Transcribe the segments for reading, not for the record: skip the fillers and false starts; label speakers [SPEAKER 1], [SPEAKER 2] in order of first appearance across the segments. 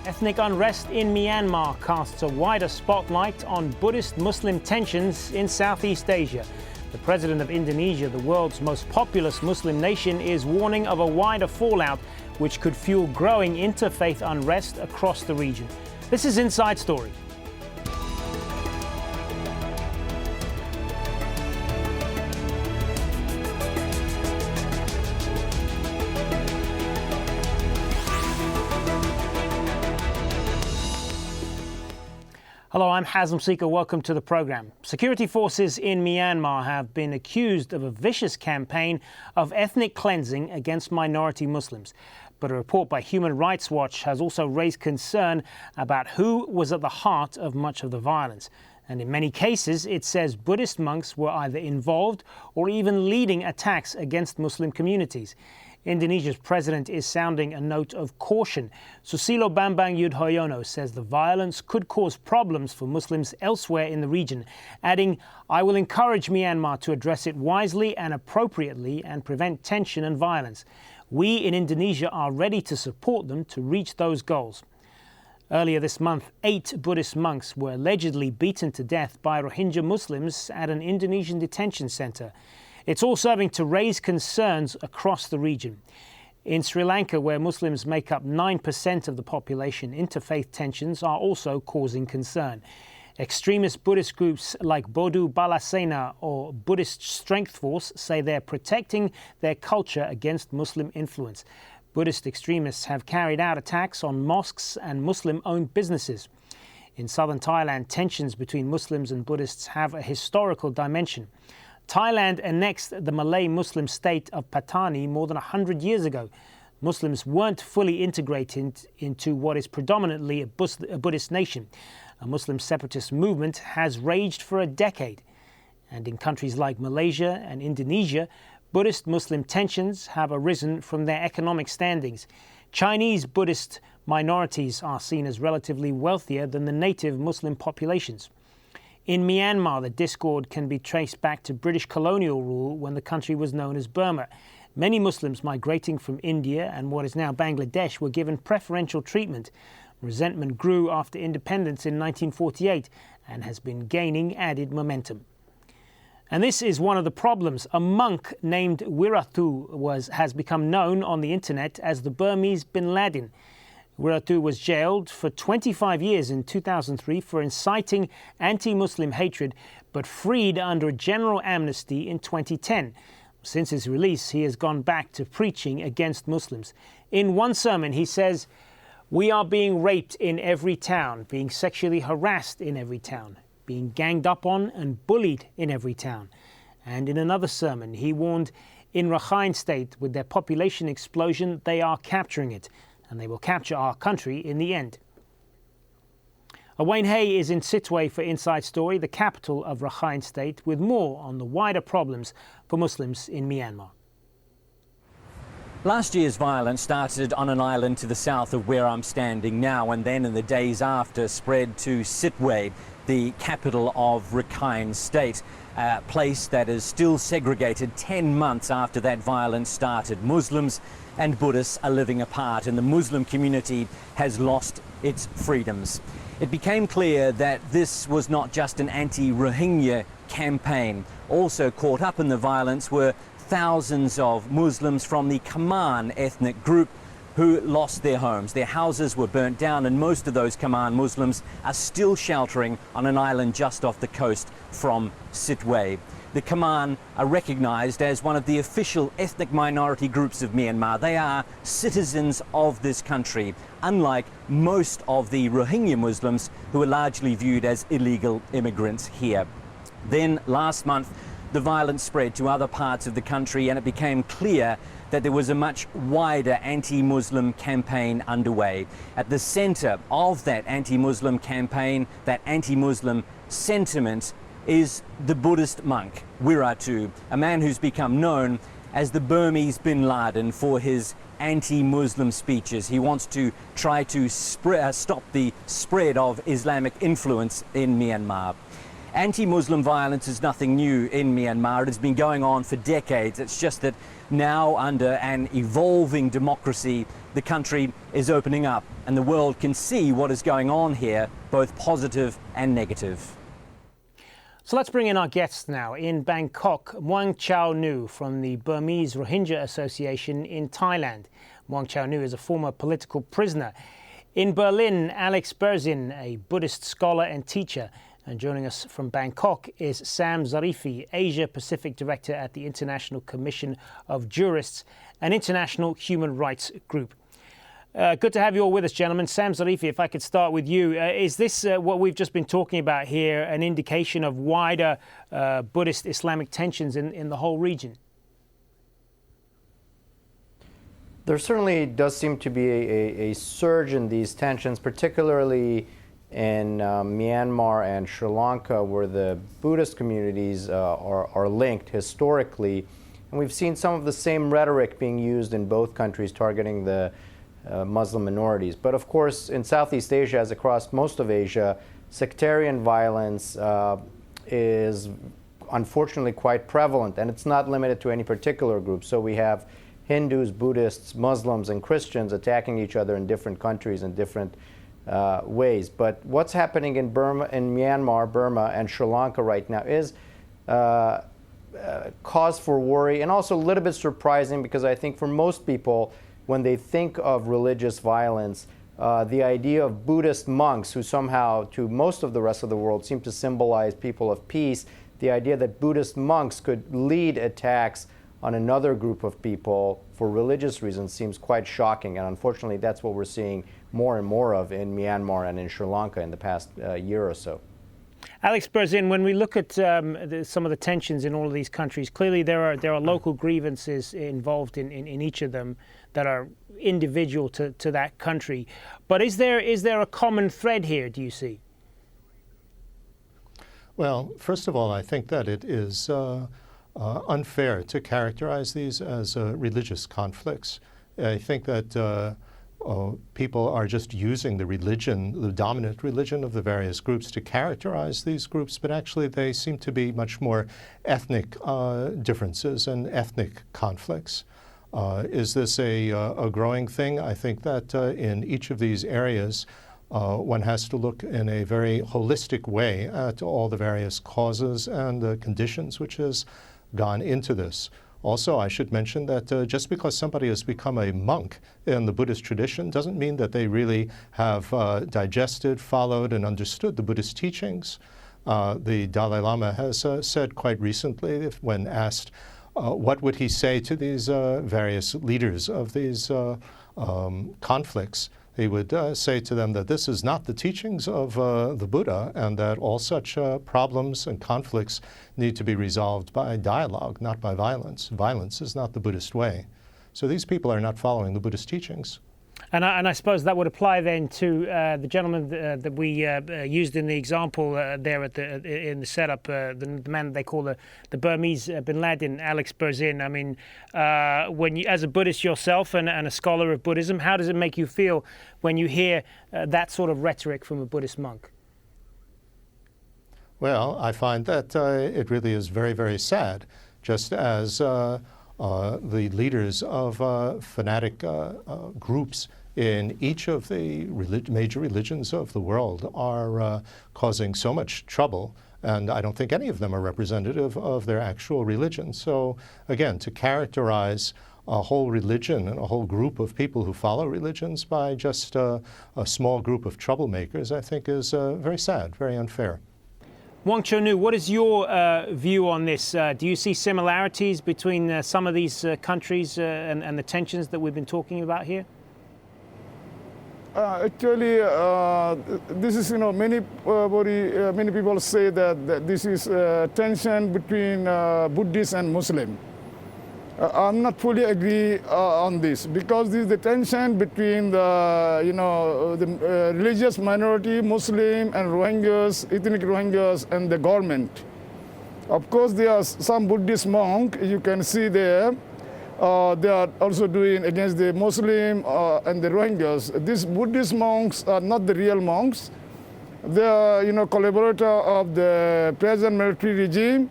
[SPEAKER 1] Ethnic unrest in Myanmar casts a wider spotlight on Buddhist-Muslim tensions in Southeast Asia. The president of Indonesia, the world's most populous Muslim nation, is warning of a wider fallout which could fuel growing interfaith unrest across the region. This is Inside Story. Hello, I'm Hazem Seeker. Welcome to the program. Security forces in Myanmar have been accused of a vicious campaign of ethnic cleansing against minority Muslims. But a report by Human Rights Watch has also raised concern about who was at the heart of much of the violence. And in many cases, it says Buddhist monks were either involved or even leading attacks against Muslim communities. Indonesia's president is sounding a note of caution. Susilo Bambang Yudhoyono says the violence could cause problems for Muslims elsewhere in the region, adding, "I will encourage Myanmar to address it wisely and appropriately and prevent tension and violence. We in Indonesia are ready to support them to reach those goals." Earlier this month, 8 Buddhist monks were allegedly beaten to death by Rohingya Muslims at an Indonesian detention center. It's all serving to raise concerns across the region. In Sri Lanka, where Muslims make up 9% of the population, interfaith tensions are also causing concern. Extremist Buddhist groups like Bodu Balasena or Buddhist Strength Force say they're protecting their culture against Muslim influence. Buddhist extremists have carried out attacks on mosques and Muslim-owned businesses. In southern Thailand, tensions between Muslims and Buddhists have a historical dimension. Thailand annexed the Malay Muslim state of Patani more than 100 years ago. Muslims weren't fully integrated into what is predominantly a Buddhist nation. A Muslim separatist movement has raged for a decade. And in countries like Malaysia and Indonesia, Buddhist-Muslim tensions have arisen from their economic standings. Chinese Buddhist minorities are seen as relatively wealthier than the native Muslim populations. In Myanmar, the discord can be traced back to British colonial rule when the country was known as Burma. Many Muslims migrating from India and what is now Bangladesh were given preferential treatment. Resentment grew after independence in 1948 and has been gaining added momentum. And this is one of the problems. A monk named Wiratu has become known on the internet as the Burmese Bin Laden. Wiratu was jailed for 25 years in 2003 for inciting anti-Muslim hatred, but freed under a general amnesty in 2010. Since his release, he has gone back to preaching against Muslims. In one sermon, he says, "We are being raped in every town, being sexually harassed in every town, being ganged up on and bullied in every town." And in another sermon, he warned, in Rakhine State, with their population explosion, they are capturing it, and they will capture our country in the end. Wayne Hay is in Sittwe for Inside Story, the capital of Rakhine State, with more on the wider problems for Muslims in Myanmar.
[SPEAKER 2] Last year's violence started on an island to the south of where I'm standing now, and then in the days after spread to Sittwe, the capital of Rakhine State, a place that is still segregated 10 months after that violence started. Muslims and Buddhists are living apart, and the Muslim community has lost its freedoms. It became clear that this was not just an anti-Rohingya campaign. Also caught up in the violence were thousands of Muslims from the Kaman ethnic group who lost their homes. Their houses were burnt down, and most of those Kaman Muslims are still sheltering on an island just off the coast from Sittwe. The Kaman are recognised as one of the official ethnic minority groups of Myanmar. They are citizens of this country, unlike most of the Rohingya Muslims who are largely viewed as illegal immigrants here. Then last month, the violence spread to other parts of the country, and it became clear that there was a much wider anti-Muslim campaign underway. At the centre of that anti-Muslim campaign, that anti-Muslim sentiment, is the Buddhist monk, Wiratu, a man who's become known as the Burmese Bin Laden for his anti-Muslim speeches. He wants to try to stop the spread of Islamic influence in Myanmar. Anti-Muslim violence is nothing new in Myanmar. It has been going on for decades. It's just that now, under an evolving democracy, the country is opening up and the world can see what is going on here, both positive and negative.
[SPEAKER 1] So let's bring in our guests now. In Bangkok, Muang Chau Nu from the Burmese Rohingya Association in Thailand. Muang Chau Nu is a former political prisoner. In Berlin, Alex Berzin, a Buddhist scholar and teacher. And joining us from Bangkok is Sam Zarifi, Asia Pacific Director at the International Commission of Jurists, an international human rights group. Good to have you all with us, gentlemen. Sam Zarifi, if I could start with you. Is this, what we've just been talking about here, an indication of wider Buddhist-Islamic tensions in the whole region?
[SPEAKER 3] There certainly does seem to be a surge in these tensions, particularly in Myanmar and Sri Lanka, where the Buddhist communities are linked historically. And we've seen some of the same rhetoric being used in both countries, targeting the Muslim minorities. But of course, in Southeast Asia, as across most of Asia, sectarian violence is unfortunately quite prevalent, and it's not limited to any particular group. So we have Hindus, Buddhists, Muslims, and Christians attacking each other in different countries in different ways. But what's happening in Myanmar, Burma, and Sri Lanka right now is cause for worry, and also a little bit surprising, because I think for most people, when they think of religious violence, the idea of Buddhist monks, who somehow to most of the rest of the world seem to symbolize people of peace, the idea that Buddhist monks could lead attacks on another group of people for religious reasons seems quite shocking. And unfortunately, that's what we're seeing more and more of in Myanmar and in Sri Lanka in the past year or so.
[SPEAKER 1] Alex Berzin, when we look at some of the tensions in all of these countries, clearly there are local grievances involved in each of them that are individual to that country. But is there a common thread here, do you see?
[SPEAKER 4] Well, first of all, I think that it is unfair to characterize these as religious conflicts. I think that people are just using the religion, the dominant religion of the various groups, to characterize these groups, but actually they seem to be much more ethnic differences and ethnic conflicts. Is this a growing thing? I think that in each of these areas, one has to look in a very holistic way at all the various causes and the conditions which has gone into this. Also, I should mention that just because somebody has become a monk in the Buddhist tradition doesn't mean that they really have digested, followed, and understood the Buddhist teachings. The Dalai Lama has said quite recently, when asked what would he say to these various leaders of these conflicts, he would say to them that this is not the teachings of the Buddha, and that all such problems and conflicts need to be resolved by dialogue, not by violence. Violence is not the Buddhist way. So these people are not following the Buddhist teachings.
[SPEAKER 1] And I suppose that would apply then to the gentleman that we used in the example there in the setup, the man they call the Burmese bin Laden, Alex Berzin. I mean, when you, as a Buddhist yourself and a scholar of Buddhism, how does it make you feel when you hear that sort of rhetoric from a Buddhist monk?
[SPEAKER 4] Well, I find that it really is very, very sad, just as the leaders of fanatic groups in each of the major religions of the world are causing so much trouble, and I don't think any of them are representative of their actual religion. So again, to characterize a whole religion and a whole group of people who follow religions by just a small group of troublemakers, I think is very sad, very unfair.
[SPEAKER 1] Muang Chau Nu, what is your view on this? Do you see similarities between some of these countries and the tensions that we've been talking about here?
[SPEAKER 5] Actually, this is, many people say that this is tension between Buddhist and Muslim. I'm not fully agree on this, because this is the tension between the religious minority, Muslim and Rohingyas, ethnic Rohingyas, and the government. Of course, there are some Buddhist monks you can see there. They are also doing against the Muslim and the Rohingyas. These Buddhist monks are not the real monks. They are, collaborator of the present military regime.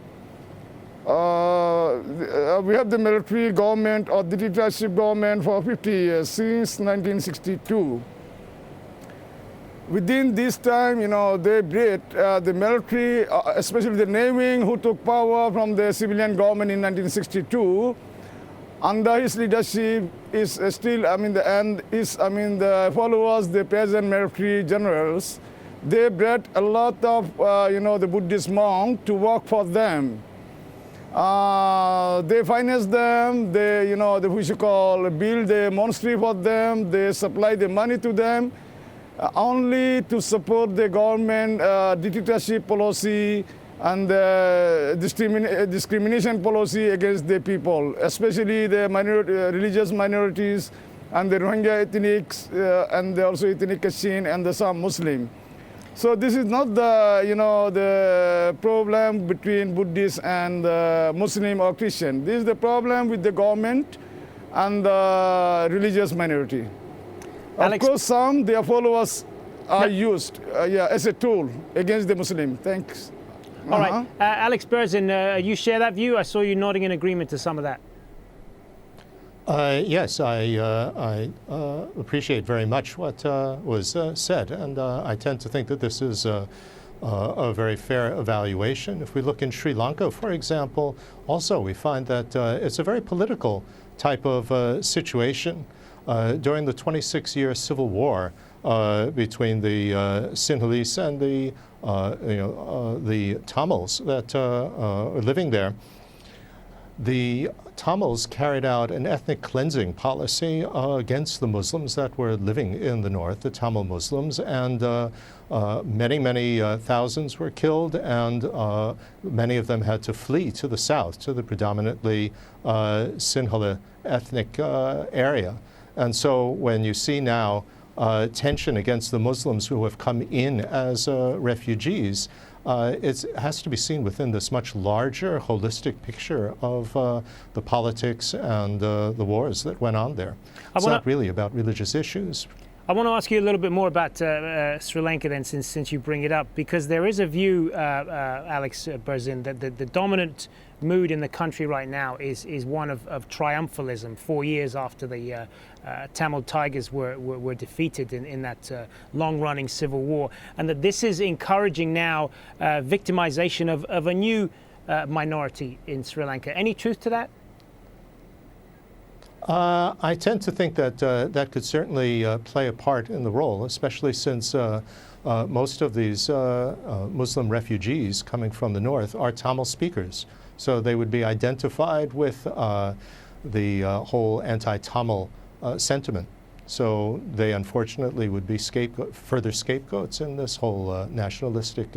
[SPEAKER 5] We have the military government or the dictatorship government for 50 years, since 1962. Within this time, they bred the military, especially the Navy, who took power from the civilian government in 1962. Under his leadership is still, the followers, the peasant military generals, they bred a lot of, the Buddhist monks to work for them. They finance them, they, build the monastery for them, they supply the money to them, only to support the government dictatorship policy and the discrimination policy against the people, especially the religious minorities and the Rohingya ethnics and also ethnic Kachin and some Muslim. So this is not the problem between Buddhist and Muslim or Christian. This is the problem with the government and the religious minority.
[SPEAKER 1] Alex,
[SPEAKER 5] of course, some their followers are used as a tool against the Muslim. Thanks.
[SPEAKER 1] All right, Alex Berzin, you share that view? I saw you nodding in agreement to some of that.
[SPEAKER 4] Yes, I appreciate very much what was said, and I tend to think that this is a very fair evaluation. If we look in Sri Lanka, for example, also we find that it's a very political type of situation. During the 26-year civil war between the Sinhalese and the Tamils that are living there, the Tamils carried out an ethnic cleansing policy against the Muslims that were living in the north, the Tamil Muslims, and many thousands were killed, and many of them had to flee to the south, to the predominantly Sinhala ethnic area. And so when you see now tension against the Muslims who have come in as refugees, it has to be seen within this much larger, holistic picture of the politics and the wars that went on there. It's not really about religious issues.
[SPEAKER 1] I want to ask you a little bit more about Sri Lanka then, since you bring it up, because there is a view, Alex Berzin, that the dominant mood in the country right now is one of triumphalism 4 years after the Tamil Tigers were defeated in that long-running civil war, and that this is encouraging now victimization of a new minority in Sri Lanka. Any truth to that?
[SPEAKER 4] I tend to think that that could certainly play a part in the role, especially since most of these Muslim refugees coming from the north are Tamil speakers. So they would be identified with the whole anti-Tamil sentiment. So they unfortunately would be further scapegoats in this whole nationalistic,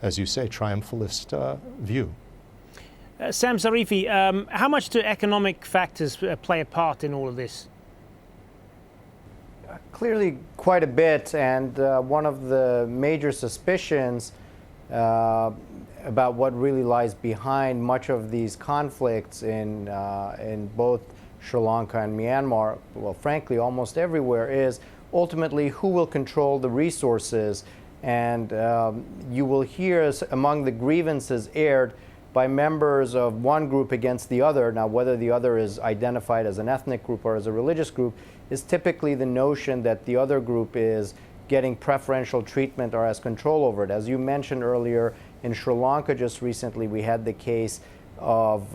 [SPEAKER 4] as you say, triumphalist view.
[SPEAKER 1] Sam Zarifi, how much do economic factors play a part in all of this?
[SPEAKER 3] Clearly quite a bit, and one of the major suspicions about what really lies behind much of these conflicts in both Sri Lanka and Myanmar, well, frankly, almost everywhere, is ultimately who will control the resources. And you will hear among the grievances aired by members of one group against the other. Now, whether the other is identified as an ethnic group or as a religious group is typically the notion that the other group is getting preferential treatment or has control over it. As you mentioned earlier, in Sri Lanka just recently, we had the case of,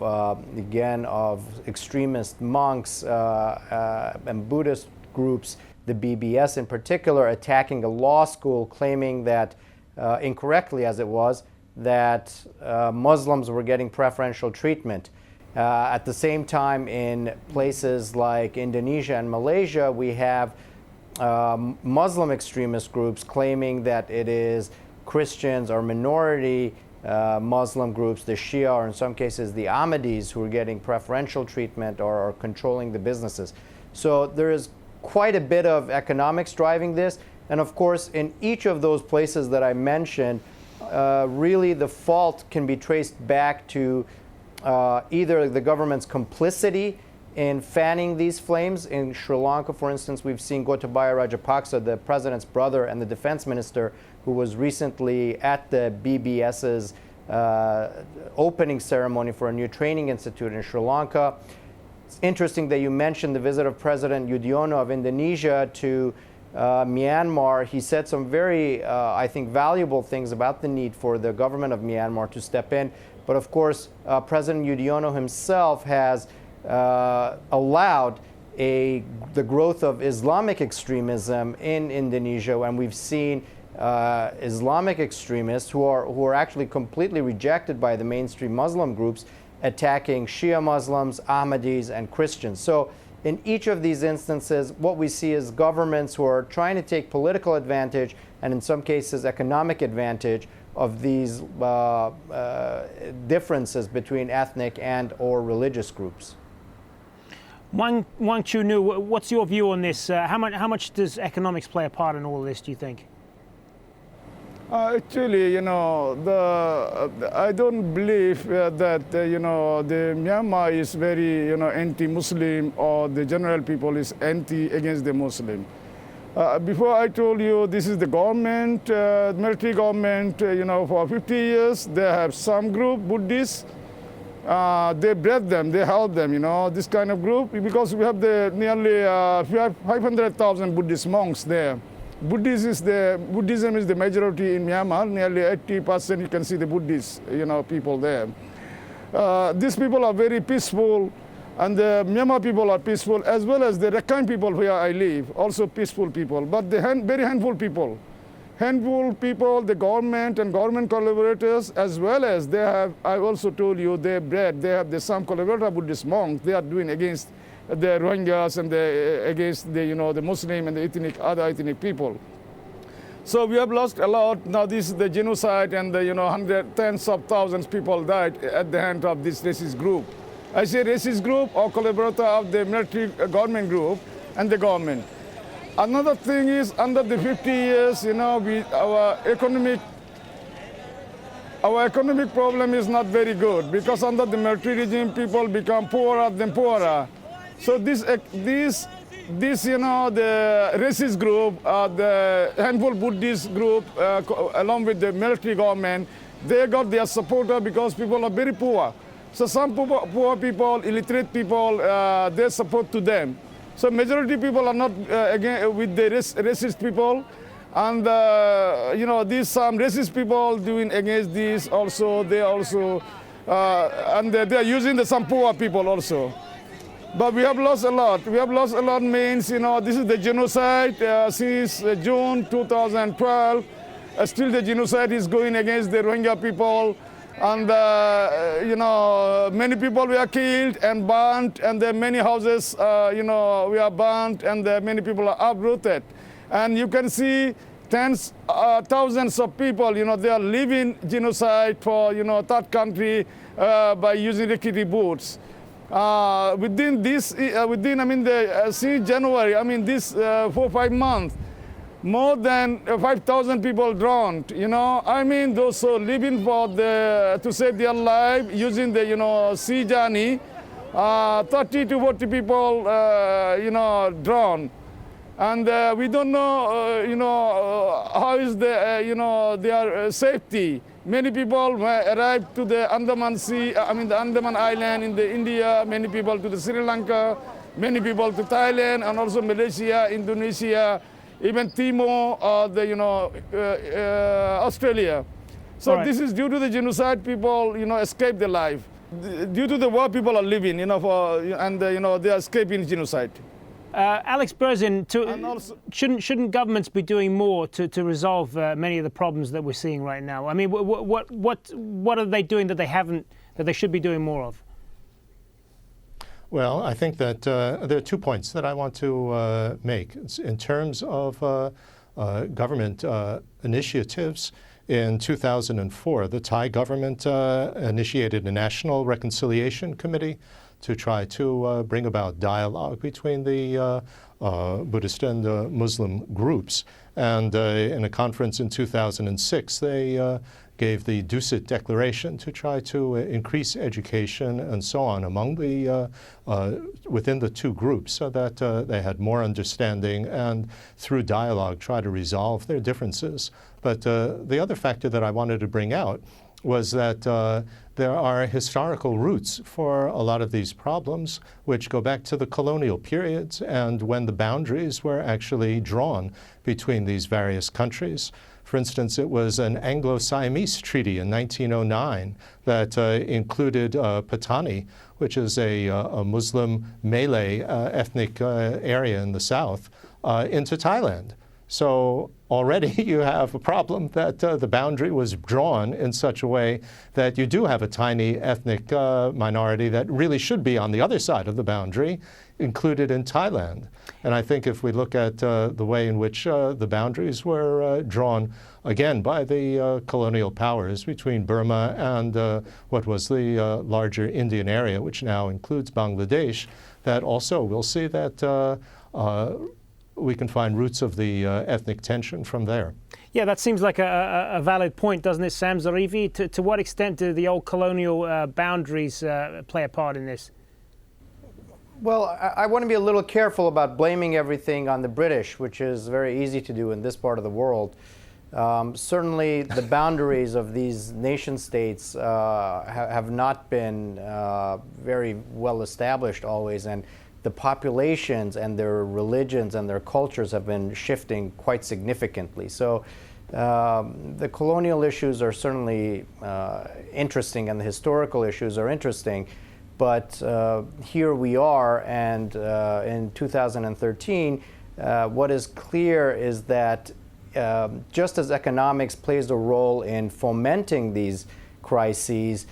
[SPEAKER 3] again, of extremist monks and Buddhist groups, the BBS in particular, attacking a law school, claiming that, incorrectly as it was, that Muslims were getting preferential treatment. At the same time, in places like Indonesia and Malaysia, we have Muslim extremist groups claiming that it is Christians or minority Muslim groups, the Shia, or in some cases the Ahmadis, who are getting preferential treatment or controlling the businesses. So there is quite a bit of economics driving this. And of course, in each of those places that I mentioned, really the fault can be traced back to either the government's complicity in fanning these flames. In Sri Lanka, for instance, we've seen Gotabaya Rajapaksa, the president's brother and the defense minister, who was recently at the BBS's opening ceremony for a new training institute in Sri Lanka. It's interesting that you mentioned the visit of President Yudhoyono of Indonesia to Myanmar. He said some very, I think, valuable things about the need for the government of Myanmar to step in. But of course, President Yudhoyono himself has allowed the growth of Islamic extremism in Indonesia, and we've seen Islamic extremists who are actually completely rejected by the mainstream Muslim groups attacking Shia Muslims, Ahmadis, and Christians. So in each of these instances, what we see is governments who are trying to take political advantage and in some cases economic advantage of these differences between ethnic and or religious groups.
[SPEAKER 1] Wang Chunu, what's your view on this? How much does economics play a part in all of this, do you think?
[SPEAKER 5] Actually, you know, I don't believe that, you know, the Myanmar is very, you know, anti-Muslim or the general people is against the Muslim. Before I told you, this is the government, military government, you know, for 50 years, they have some group, Buddhists, they bred them, they help them, you know, this kind of group, because we have nearly 500,000 Buddhist monks there. Buddhism is the majority in Myanmar. Nearly 80% you can see the Buddhist, you know, people there. These people are very peaceful, and the Myanmar people are peaceful, as well as the Rakhine people where I live, also peaceful people. But the very handful people, the government and government collaborators, as well as they have. I also told you they have some collaborator Buddhist monks. They are doing against the Rohingyas and against the, you know, the Muslim and the other ethnic people. So we have lost a lot. Now this is the genocide, and the, you know, tens of thousands people died at the hand of this racist group. I say racist group or collaborator of the military government group and the government. Another thing is, under the 50 years, you know, our economic problem is not very good, because under the military regime, people become poorer than poorer. So this, you know, the racist group, the handful Buddhist group, along with the military government, they got their supporter because people are very poor. So some poor people, illiterate people, they support to them. So majority people are not again with the racist people, and you know, these some racist people doing against this also. They also and they are using some poor people also. But we have lost a lot. We have lost a lot means, you know, this is the genocide since June 2012. Still the genocide is going against the Rohingya people. And, you know, many people were killed and burnt, and there are many houses, you know, we are burnt, and many people are uprooted. And you can see tens, thousands of people, you know, they are living genocide for, you know, third country by using refugee boats. Within since January, I mean, this 4 or 5 months, more than 5,000 people drowned. You know, I mean, those who living to save their life using the, you know, sea journey, 30 to 40 people, you know, drowned. And we don't know, you know, how is the, you know, their safety. Many people arrived to the Andaman Sea, the Andaman Island in the India, many people to the Sri Lanka, many people to Thailand, and also Malaysia, Indonesia, even Timor, you know, Australia. So right. This is due to the genocide, people, you know, escape their life. Due to the war people are living, you know, you know, they are escaping genocide.
[SPEAKER 1] Alex Berzin, shouldn't governments be doing more to resolve many of the problems that we're seeing right now? I mean, what are they doing that they should be doing more of?
[SPEAKER 4] Well, I think that there are 2 points that I want to make. In terms of government initiatives, in 2004, the Thai government initiated a National Reconciliation Committee to try to bring about dialogue between the Buddhist and Muslim groups. And in a conference in 2006, they gave the Dusit Declaration to try to increase education and so on among the within the two groups, so that they had more understanding and through dialogue try to resolve their differences. But the other factor that I wanted to bring out was that there are historical roots for a lot of these problems, which go back to the colonial periods and when the boundaries were actually drawn between these various countries. For instance, it was an Anglo-Siamese treaty in 1909 that included Patani, which is a Muslim Malay ethnic area in the south, into Thailand. So already you have a problem that the boundary was drawn in such a way that you do have a tiny ethnic minority that really should be on the other side of the boundary, included in Thailand. And I think if we look at the way in which the boundaries were drawn, again, by the colonial powers between Burma and what was the larger Indian area, which now includes Bangladesh, that also we'll see that we can find roots of the ethnic tension from there.
[SPEAKER 1] Yeah, that seems like a valid point, doesn't it, Sam Zarifi? To what extent do the old colonial boundaries play a part in this?
[SPEAKER 3] Well, I want to be a little careful about blaming everything on the British, which is very easy to do in this part of the world. Certainly, the boundaries of these nation states have not been very well established always, and the populations and their religions and their cultures have been shifting quite significantly. So the colonial issues are certainly interesting, and the historical issues are interesting. But here we are, and in 2013, what is clear is that just as economics plays a role in fomenting these crises,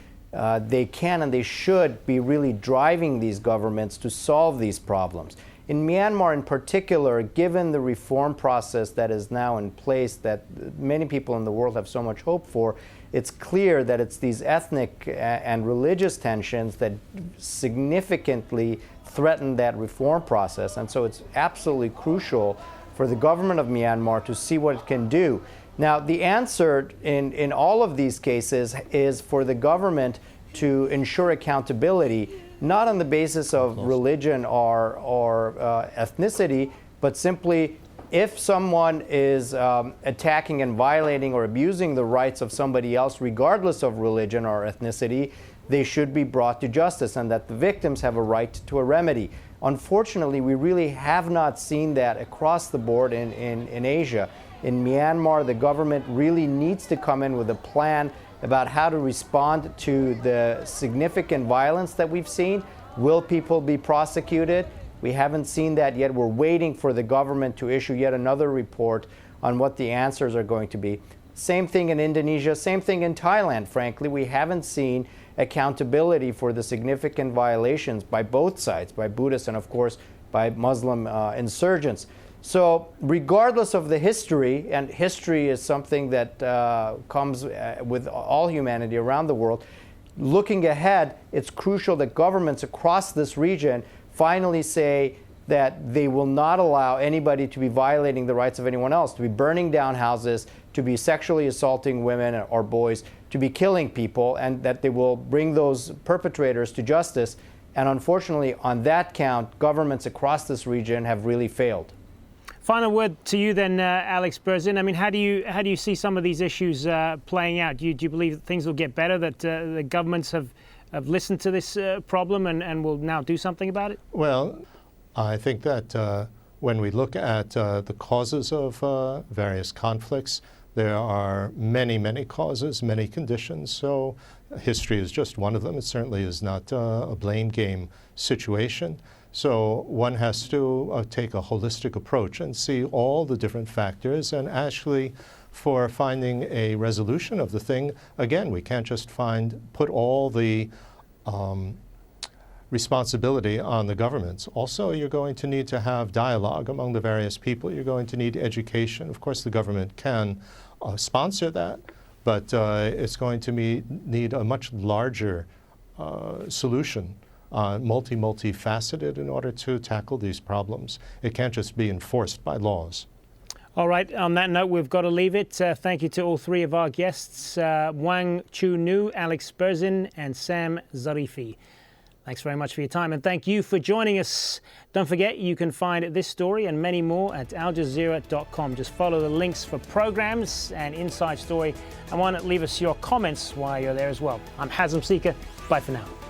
[SPEAKER 3] they can and they should be really driving these governments to solve these problems. In Myanmar in particular, given the reform process that is now in place that many people in the world have so much hope for, it's clear that it's these ethnic and religious tensions that significantly threaten that reform process. And so it's absolutely crucial for the government of Myanmar to see what it can do. Now, the answer in all of these cases is for the government to ensure accountability, not on the basis of religion or ethnicity, but simply if someone is attacking and violating or abusing the rights of somebody else, regardless of religion or ethnicity, they should be brought to justice, and that the victims have a right to a remedy. Unfortunately, we really have not seen that across the board in Asia. In Myanmar, the government really needs to come in with a plan about how to respond to the significant violence that we've seen. Will people be prosecuted? We haven't seen that yet. We're waiting for the government to issue yet another report on what the answers are going to be. Same thing in Indonesia, same thing in Thailand, frankly. We haven't seen accountability for the significant violations by both sides, by Buddhists and, of course, by Muslim insurgents. So regardless of the history, and history is something that comes with all humanity around the world, looking ahead, it's crucial that governments across this region finally say that they will not allow anybody to be violating the rights of anyone else, to be burning down houses, to be sexually assaulting women or boys, to be killing people, and that they will bring those perpetrators to justice. And unfortunately, on that count, governments across this region have really failed.
[SPEAKER 1] Final word to you then, Alex Berzin. I mean, how do you see some of these issues playing out? Do you believe that things will get better, that the governments have listened to this problem and will now do something about it?
[SPEAKER 4] Well, I think that when we look at the causes of various conflicts, there are many, many causes, many conditions. So history is just one of them. It certainly is not a blame game situation. So one has to take a holistic approach and see all the different factors, and actually for finding a resolution of the thing, again, we can't just put all the responsibility on the governments. Also, you're going to need to have dialogue among the various people. You're going to need education. Of course, the government can sponsor that, but it's going to need a much larger solution, multifaceted, in order to tackle these problems. It can't just be enforced by laws.
[SPEAKER 1] All right, on that note, we've got to leave it. Thank you to all three of our guests, Wang Chu Nu, Alex Berzin, and Sam Zarifi. Thanks very much for your time, and thank you for joining us. Don't forget, you can find this story and many more at aljazeera.com. Just follow the links for programs and Inside Story, and why not leave us your comments while you're there as well. I'm Hazem Sika. Bye for now.